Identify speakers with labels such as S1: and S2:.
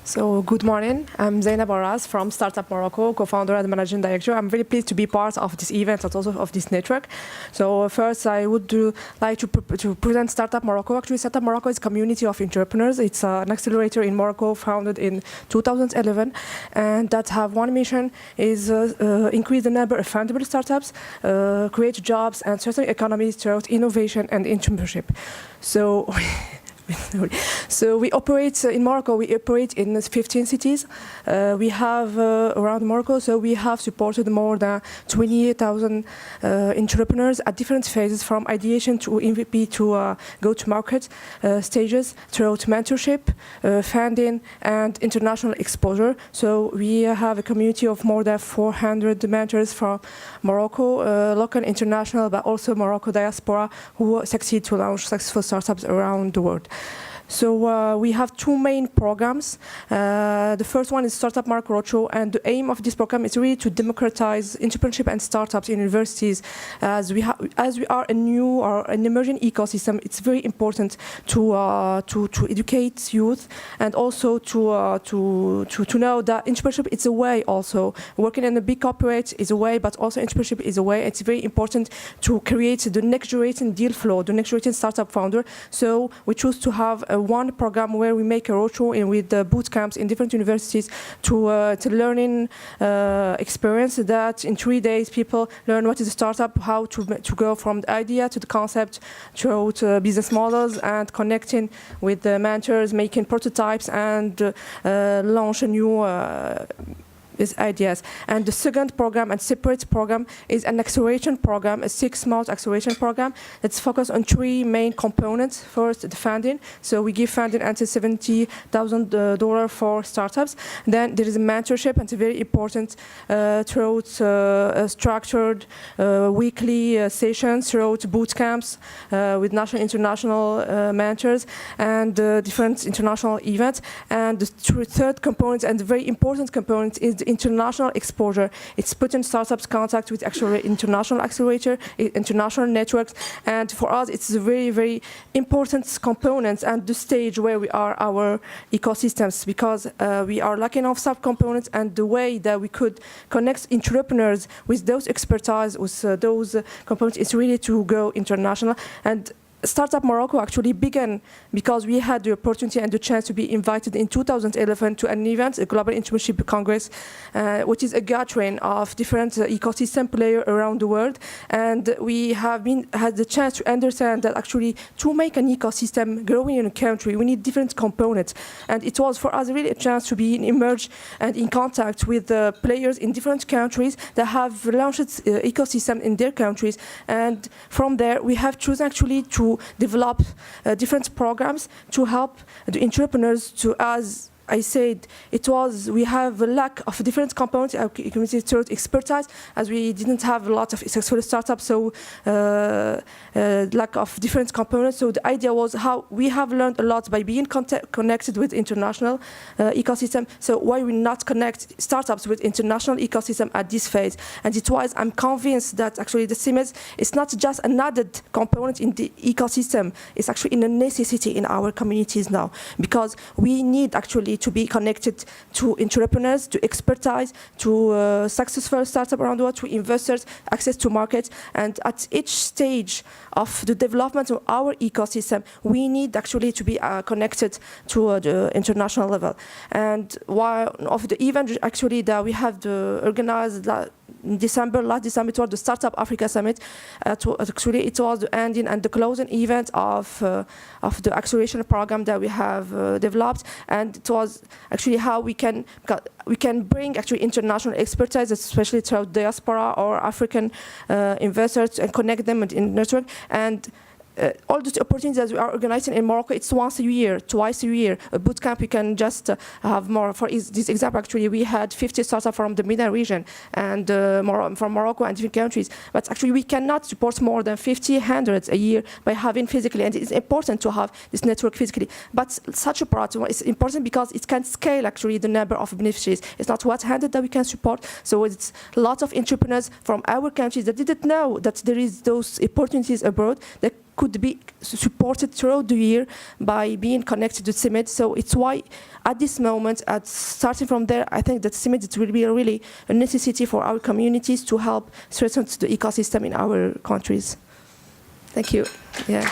S1: So good morning. I'm Zineb from Startup Morocco, co-founder and managing director. I'm very pleased to be part of this event and also of this network. So first, I would like to present Startup Morocco. Actually, Startup Morocco is a community of entrepreneurs. It's an accelerator in Morocco founded in 2011, and that have one mission is increase the number of fundable startups, create jobs and certain economies through innovation and entrepreneurship. So we operate in Morocco. We operate in 15 cities. We have around Morocco. So we have supported more than 28,000 entrepreneurs at different phases, from ideation to MVP to go-to-market stages, throughout mentorship, funding, and international exposure. So we have a community of more than 400 mentors from Morocco, local, international, but also Morocco diaspora, who succeed to launch successful startups around the world. So we have two main programs. The first one is Startup Morocco Roadshow, and the aim of this program is really to democratize entrepreneurship and startups in universities. As we are a new or an emerging ecosystem, it's very important to educate youth, and also to know that entrepreneurship is a way. Also, working in a big corporate is a way, but also entrepreneurship is a way. It's very important to create the next generation deal flow, the next generation startup founder. So we choose to have one program where we make a roadshow with boot camps in different universities to learning experience that in 3 days people learn what is a startup, how to go from the idea to the concept, through business models, and connecting with the mentors, making prototypes, and launch a new these ideas. And the second program, and separate program, is an acceleration program, a 6-month acceleration program that's focused on 3 main components. First, the funding. So we give funding until $70,000 for startups. Then there is a mentorship, and it's very important throughout structured weekly sessions, throughout boot camps with national, international mentors, and different international events. And the third component, and the very important component, is the international exposure. It's putting startups contact with actually international accelerator, international networks, and for us it's a very, very important component and the stage where we are our ecosystems, because we are lacking of sub-components, and the way that we could connect entrepreneurs with those expertise, with those components, is really to go international. And Startup Morocco actually began because we had the opportunity and the chance to be invited in 2011 to an event, a Global Entrepreneurship Congress, which is a gathering of different ecosystem players around the world. And we have had the chance to understand that actually to make an ecosystem growing in a country, we need different components. And it was for us really a chance to be immersed and in contact with the players in different countries that have launched ecosystem in their countries. And from there, we have chosen actually to develop different programs to help the entrepreneurs to, as I said, we have a lack of different components, expertise, as we didn't have a lot of successful startups, so lack of different components. So the idea was how we have learned a lot by being connected with international ecosystem. So why we not connect startups with international ecosystem at this phase? And it was, I'm convinced that actually the CMS is not just an added component in the ecosystem, it's actually in a necessity in our communities now, because we need actually to be connected to entrepreneurs, to expertise, to successful startups around the world, to investors, access to markets. And at each stage of the development of our ecosystem, we need actually to be connected to the international level. And one of the events actually that we have organized in December, last December, it was the Startup Africa Summit. Actually, it was the ending and the closing event of the acceleration program that we have developed, and it was actually how we can bring actually international expertise, especially throughout diaspora or African investors, and connect them in network. And all the opportunities that we are organizing in Morocco, it's once a year, twice a year. A boot camp, we can just have more. For this example, actually, we had 50 startups from the MENA region and from Morocco and different countries. But actually, we cannot support more than 50, hundreds a year by having physically. And it's important to have this network physically. But such a platform is important because it can scale actually the number of beneficiaries. It's not 100 that we can support. So it's lots of entrepreneurs from our countries that didn't know that there is those opportunities abroad that could be supported throughout the year by being connected to CIMMYT. So it's why at this moment, starting from there, I think that CIMMYT it will be really a necessity for our communities to help strengthen the ecosystem in our countries. Thank you. Yeah.